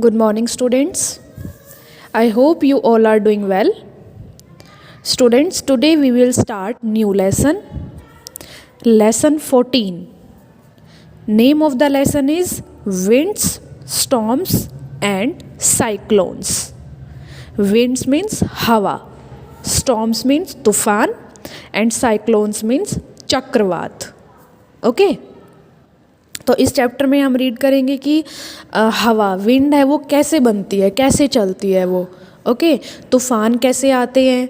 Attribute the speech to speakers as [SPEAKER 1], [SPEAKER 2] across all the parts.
[SPEAKER 1] Good morning, students. I hope you all are doing well. Students, today we will start new lesson. Lesson 14. Name of the lesson is Winds, Storms and Cyclones. Winds means hawa, storms means tufan and cyclones means चक्रवात. Okay? तो इस chapter में हम read करेंगे कि हवा wind है वो कैसे बनती है, कैसे चलती है वो. ओके, तूफान कैसे आते हैं,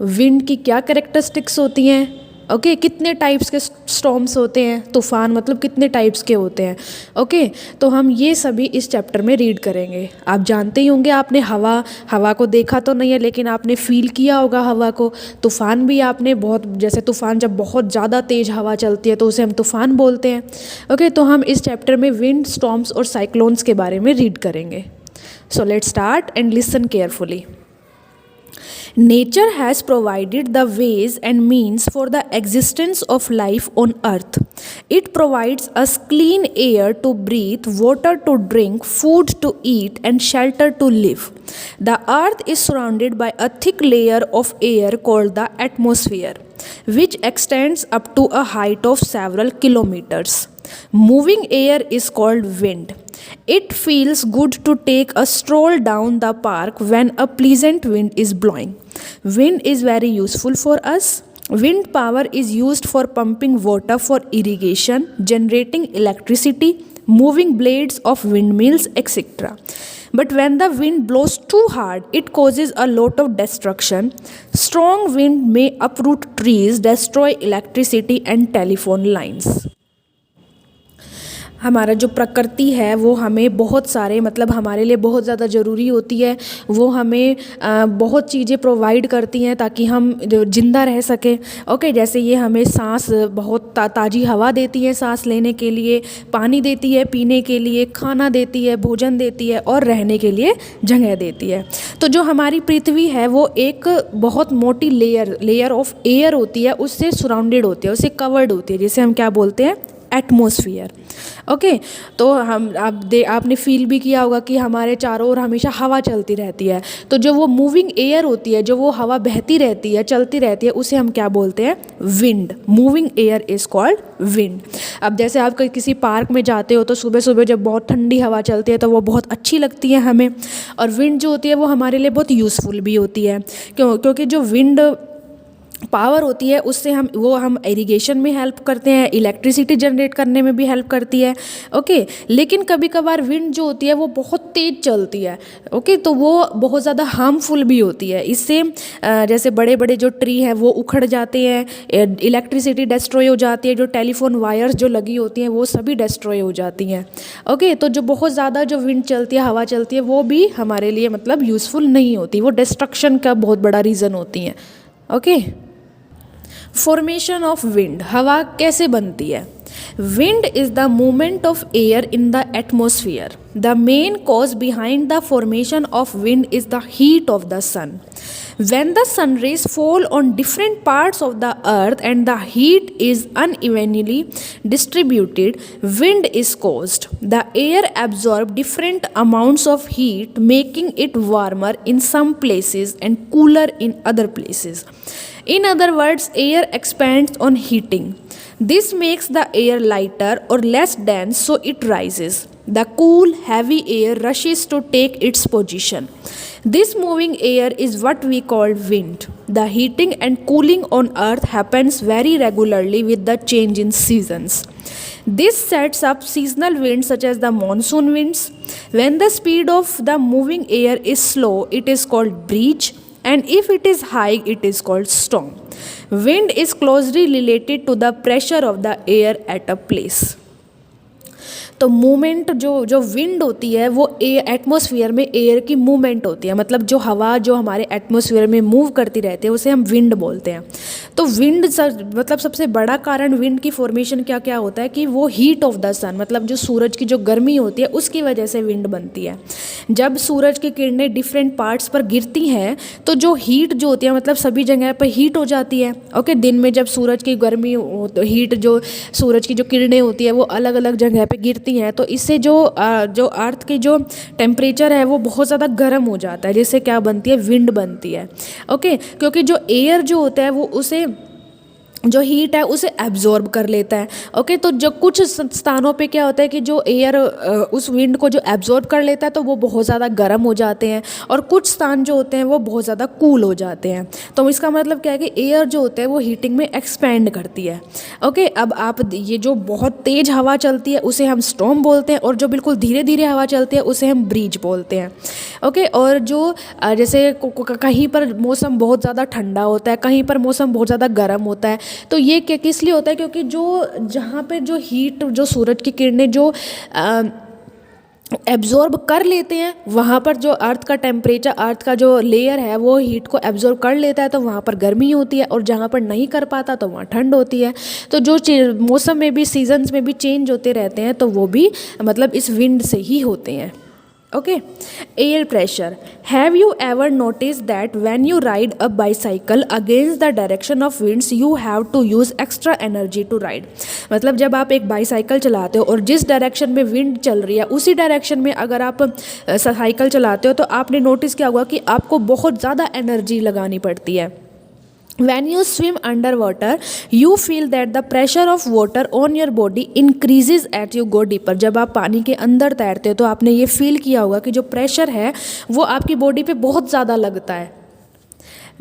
[SPEAKER 1] विंड की क्या कैरेक्टरिस्टिक्स होती हैं. ओके, कितने टाइप्स के स्टॉर्म्स होते हैं, तूफान मतलब कितने टाइप्स के होते हैं. ओके, तो हम ये सभी इस चैप्टर में रीड करेंगे. आप जानते ही होंगे, आपने हवा को देखा तो नहीं है लेकिन आपने फील किया होगा हवा को. तूफान भी आपने बहुत, जैसे तूफान जब बहुत ज़्यादा तेज़ हवा चलती है तो उसे हम तूफान बोलते हैं. ओके, तो हम इस चैप्टर में विंड, स्टॉर्म्स और साइक्लोन्स के बारे में रीड करेंगे. So let's start and listen carefully. Nature has provided the ways and means for the existence of life on earth. It provides us clean air to breathe, water to drink, food to eat, and shelter to live. The earth is surrounded by a thick layer of air called the atmosphere, which extends up to a height of several kilometers. Moving air is called wind. It feels good to take a stroll down the park when a pleasant wind is blowing. Wind is very useful for us. Wind power is used for pumping water for irrigation, generating electricity, moving blades of windmills, etc. But when the wind blows too hard, it causes a lot of destruction. Strong wind may uproot trees, destroy electricity and telephone lines. हमारा जो प्रकृति है वो हमें बहुत सारे, मतलब हमारे लिए बहुत ज़्यादा ज़रूरी होती है. वो हमें बहुत चीज़ें प्रोवाइड करती हैं ताकि हम ज़िंदा रह सकें. ओके, जैसे ये हमें सांस, बहुत ताज़ी हवा देती है सांस लेने के लिए, पानी देती है पीने के लिए, खाना देती है, भोजन देती है और रहने के लिए जगह देती है. तो जो हमारी पृथ्वी है वो एक बहुत मोटी लेयर ऑफ एयर होती है, उससे सराउंडेड होती है, उससे कवर्ड होती है, जिसे हम क्या बोलते हैं, एटमॉस्फेयर. ओके, तो आपने फील भी किया होगा कि हमारे चारों ओर हमेशा हवा चलती रहती है. तो जो वो मूविंग एयर होती है, जो वो हवा बहती रहती है, चलती रहती है, उसे हम क्या बोलते हैं, wind. Moving air is called wind. अब जैसे आप किसी पार्क में जाते हो तो सुबह सुबह जब बहुत ठंडी हवा चलती है तो वो बहुत अच्छी लगती है हमें. और विंड जो होती है वो हमारे लिए बहुत यूज़फुल भी होती है. क्योंकि जो विंड पावर होती है उससे हम इरिगेशन में हेल्प करते हैं, इलेक्ट्रिसिटी जनरेट करने में भी हेल्प करती है. ओके, लेकिन कभी कभार विंड जो होती है वो बहुत तेज़ चलती है. ओके, तो वो बहुत ज़्यादा हार्मफुल भी होती है. इससे जैसे बड़े बड़े जो ट्री हैं वो उखड़ जाते हैं, इलेक्ट्रिसिटी डिस्ट्रॉय हो जाती है, जो टेलीफोन वायर्स जो लगी होती हैं वो सभी डिस्ट्रॉय हो जाती हैं. ओके, तो जो बहुत ज़्यादा जो विंड चलती है, हवा चलती है, वो भी हमारे लिए मतलब यूज़फुल नहीं होती, वो डिस्ट्रक्शन का बहुत बड़ा रीज़न होती हैं. Okay, formation of wind. हवा कैसे बनती है. Wind is the movement of air in the atmosphere. The main cause behind the formation of wind is the heat of the sun. When the sun rays fall on different parts of the earth and the heat is unevenly distributed, wind is caused. The air absorbs different amounts of heat, making it warmer in some places and cooler in other places. In other words, air expands on heating. This makes the air lighter or less dense, so it rises. The cool, heavy air rushes to take its position. This moving air is what we call wind. The heating and cooling on earth happens very regularly with the change in seasons. This sets up seasonal winds such as the monsoon winds. When the speed of the moving air is slow, it is called breeze, and if it is high, it is called storm. Wind is closely related to the pressure of the air at a place. तो movement जो wind होती है वो atmosphere में air की movement होती है. मतलब जो हवा जो हमारे एटमॉस्फेयर में मूव करती रहती है उसे हम विंड बोलते हैं. तो विंड मतलब सबसे बड़ा कारण विंड की फॉर्मेशन क्या क्या होता है कि वो हीट ऑफ द सन, मतलब जो सूरज की जो गर्मी होती है उसकी वजह से विंड बनती है. जब सूरज की किरणें डिफरेंट पार्ट्स पर गिरती हैं तो जो हीट जो होती है, मतलब सभी जगह पर हीट हो जाती है. ओके, दिन में जब सूरज की गर्मी हीट जो सूरज की जो किरणें होती है वो अलग अलग जगह पे गिरती गिरती हैं तो इससे जो अर्थ की जो टेम्परेचर है वो बहुत ज़्यादा गर्म हो जाता है, जिससे क्या बनती है, विंड बनती है। ओके, क्योंकि जो एयर जो होता है वो उसे जो हीट है उसे एब्जॉर्ब कर लेता है। ओके, तो जो कुछ स्थानों पे क्या होता है कि जो एयर उस विंड को जो एब्जॉर्ब कर लेता है तो वो बहुत ज़्यादा गर्म हो जाते हैं, और कुछ स्थान जो होते हैं वो बहुत ज़्यादा कूल हो जाते हैं। तो इसका मतलब क्या है कि एयर जो होता है वो हीटिंग में एक्सपेंड करती है। ओके, अब आप ये जो बहुत तेज़ हवा चलती है उसे हम स्टॉर्म बोलते हैं, और जो बिल्कुल धीरे धीरे हवा चलती है उसे हम ब्रीज बोलते हैं। ओके, और जो जैसे कहीं पर मौसम बहुत ज़्यादा ठंडा होता है, कहीं पर मौसम बहुत ज़्यादा गर्म होता है, तो ये किस लिए होता है, क्योंकि जो जहाँ पे जो हीट, जो सूरज की किरणें जो एब्जॉर्ब कर लेते हैं, वहाँ पर जो अर्थ का टेम्परेचर, अर्थ का जो लेयर है वो हीट को एब्जॉर्ब कर लेता है, तो वहाँ पर गर्मी होती है, और जहाँ पर नहीं कर पाता तो वहाँ ठंड होती है। तो जो मौसम में भी, सीजन्स में भी चेंज होते रहते हैं, तो वो भी मतलब इस विंड से ही होते हैं। Okay, air pressure. Have you ever notice that when you ride a bicycle against the direction of winds you have to use extra energy to ride. मतलब जब आप एक बाईसाइकिल चलाते हो और जिस डायरेक्शन में विंड चल रही है उसी डायरेक्शन में अगर आप साइकिल चलाते हो तो आपने नोटिस किया होगा कि आपको बहुत ज़्यादा एनर्जी लगानी पड़ती है। When you swim underwater, you feel that the pressure of water on your body increases as you go deeper. जब आप पानी के अंदर तैरते हो तो आपने ये फील किया होगा कि जो प्रेशर है वो आपकी बॉडी पे बहुत ज़्यादा लगता है।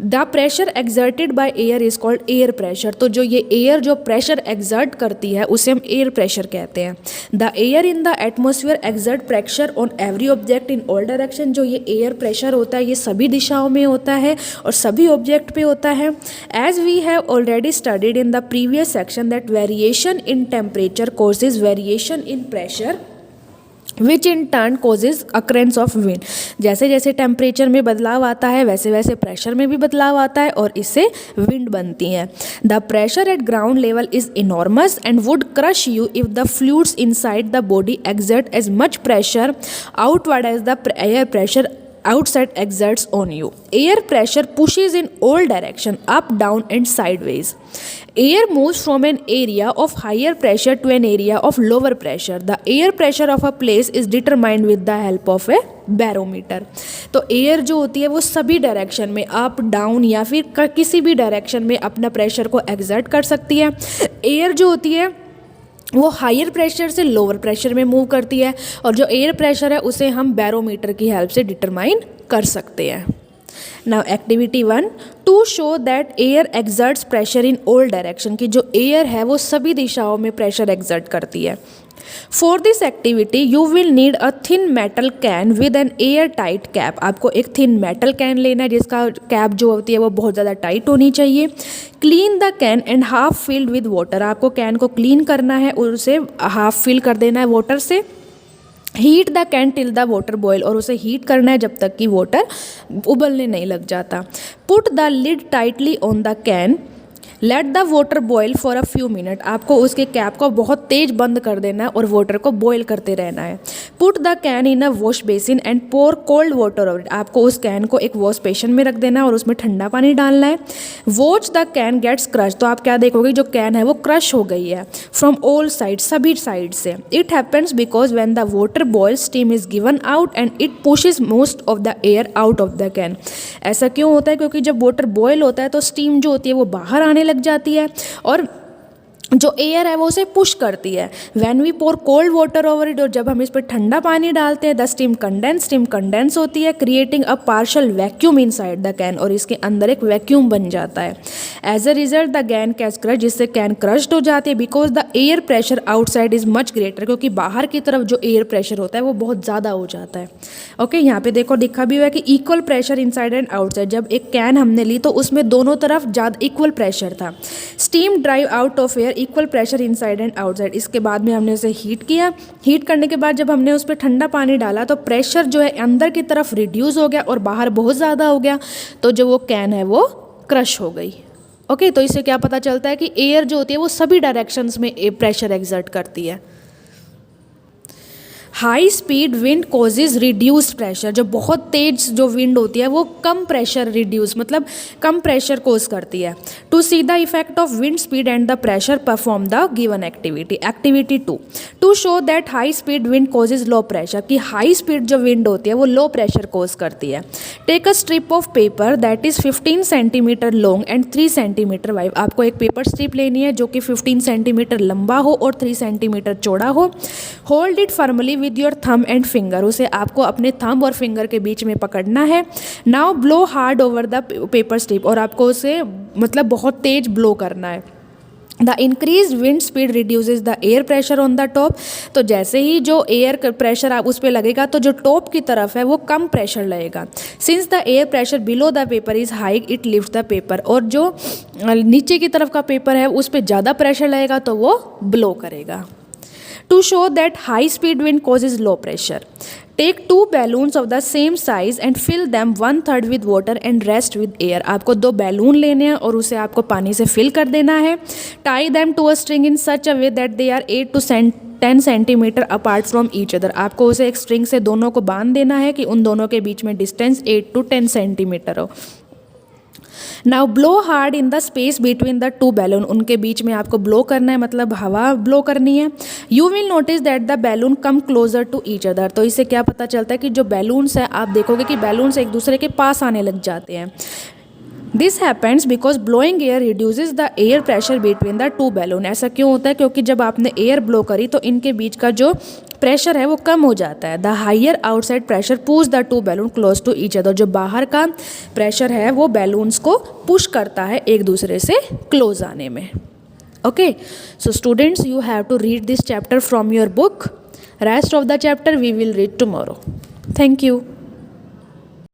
[SPEAKER 1] The pressure exerted by air is called air pressure. तो जो ये एयर जो प्रेशर एक्सर्ट करती है उसे हम एयर प्रेशर कहते हैं। The air in the atmosphere exert pressure on every object in all direction. जो ये एयर प्रेशर होता है ये सभी दिशाओं में होता है और सभी ऑब्जेक्ट पे होता है। As we have already studied in the previous section that variation in temperature causes variation in pressure which in turn causes occurrence of wind. जैसे जैसे टेम्परेचर में बदलाव आता है वैसे वैसे प्रेशर में भी बदलाव आता है और इससे विंड बनती हैं। The pressure at ground level is enormous and would crush you if the fluids inside the body exert as much pressure outward as the air pressure outside exerts on you. Air pressure pushes in all direction, up, down and sideways. Air moves from an area of higher pressure to an area of lower pressure. The air pressure of a place is determined with the help of a barometer. तो air जो होती है वो सभी direction में up, down या फिर किसी भी डायरेक्शन में अपना प्रेशर को एक्सर्ट कर सकती है। एयर जो होती है वो हायर प्रेशर से लोअर प्रेशर में मूव करती है और जो एयर प्रेशर है उसे हम बैरोमीटर की हेल्प से डिटरमाइन कर सकते हैं। Now activity 1, to show that air exerts pressure in all direction, की जो एयर है वो सभी दिशाओं में प्रेशर एक्सर्ट करती है। For this activity you will need a thin metal can with an air tight cap. आपको एक थिन मेटल कैन लेना है जिसका कैप जो होती है वो बहुत ज़्यादा टाइट होनी चाहिए। Clean the can and half filled with water. आपको कैन को क्लीन करना है और उसे हाफ फिल कर देना है वाटर से। Heat the can till the water boil, और उसे हीट करना है जब तक कि वाटर उबलने नहीं लग जाता। Put the lid tightly on the can, let the water boil for a few minute. आपको उसके कैप को बहुत तेज बंद कर देना है और वाटर को बॉयल करते रहना है। Put the can in a wash basin and pour cold water over it. आपको उस कैन को एक वॉश बेसिन में रख देना है और उसमें ठंडा पानी डालना है। Watch the can gets crush. तो आप क्या देखोगे जो कैन है वो क्रश हो गई है फ्रॉम ऑल साइड, सभी साइड से। It happens because when the water boil steam is given out and it pushes most of the air out of the can. ऐसा क्यों होता है? क्योंकि जब वाटर बॉयल होता है तो स्टीम जो होती है वो बाहर आने लग जाती है और जो एयर है वो उसे पुश करती है। When we pour cold water over it, और जब हम इस पर ठंडा पानी डालते हैं, द स्टीम कंडेंस होती है creating a partial vacuum inside the can, और इसके अंदर एक वैक्यूम बन जाता है। As a result the can gets crush, जिससे कैन क्रश्ड हो जाती है। Because the air pressure outside is much greater, क्योंकि बाहर की तरफ जो एयर प्रेशर होता है वो बहुत ज़्यादा हो जाता है। ओके, यहाँ पे देखो लिखा भी हुआ है कि equal pressure inside and outside. जब एक कैन हमने ली तो उसमें दोनों तरफ ज़्यादा इक्वल प्रेशर था। Steam drive out of air, equal pressure inside and outside. इसके बाद में हमने उसे हीट किया। हीट करने के बाद जब हमने उस पर ठंडा पानी डाला तो प्रेशर जो है अंदर की तरफ रिड्यूस हो गया और बाहर बहुत ज़्यादा हो गया, तो जो वो कैन है वो क्रश हो गई। ओके, तो इससे क्या पता चलता है कि एयर जो होती है वो सभी डायरेक्शंस में प्रेशर एक्सर्ट करती है। High speed wind causes reduced pressure, जो बहुत तेज जो विंड होती है वो कम प्रेशर रिड्यूस मतलब कम प्रेशर कोज करती है। To see the effect of wind speed and the pressure perform the given activity. Activity 2, to show that high speed wind causes low pressure, कि हाई स्पीड जो wind होती है वो low pressure cause करती है। Take a strip of paper that is 15 centimetre long and 3 centimetre wide. आपको एक paper strip लेनी है जो कि 15 सेंटीमीटर लंबा हो और 3 सेंटीमीटर चौड़ा हो। Hold it firmly with your thumb and finger, उसे आपको अपने थंब और फिंगर के बीच में पकड़ना है। Now blow hard over the paper strip, और आपको उसे मतलब बहुत तेज ब्लो करना है। The increase wind speed reduces the air pressure on the top, तो जैसे ही जो एयर प्रेशर आप उस पर लगेगा तो जो टॉप की तरफ है वो कम प्रेशर लगेगा। Since the air pressure below the paper is high it lift the paper, और जो नीचे की तरफ का पेपर है उस पर ज़्यादा प्रेशर लगेगा तो वो ब्लो करेगा। To show that high speed wind causes low pressure, take 2 balloons of the same size and fill them 1/3 with water and rest with air। आपको 2 बैलून लेने हैं और उसे आपको पानी से फिल कर देना है। Tie them to a string in such a way that they are 8 to 10 centimetre apart from each other. आपको उसे एक स्ट्रिंग से दोनों को बांध देना है कि उन दोनों के बीच में डिस्टेंस 8 to 10 सेंटीमीटर हो। Now blow hard in the space between the 2 balloon, उनके बीच में आपको ब्लो करना है मतलब हवा ब्लो करनी है। You will notice that the balloon come closer to each other, तो इससे क्या पता चलता है कि जो बैलून्स हैं आप देखोगे कि बैलून्स एक दूसरे के पास आने लग जाते हैं। This happens because blowing air reduces the air pressure between the 2 balloon. ऐसा क्यों होता है? क्योंकि जब आपने एयर ब्लो करी तो इनके बीच का जो प्रेशर है वो कम हो जाता है। The higher outside pressure push the 2 balloon close to each other, जो बाहर का प्रेशर है वो बैलून्स को पुश करता है एक दूसरे से क्लोज आने में। Okay, so students you have to read this chapter from your book. Rest of the chapter we will read tomorrow. Thank you.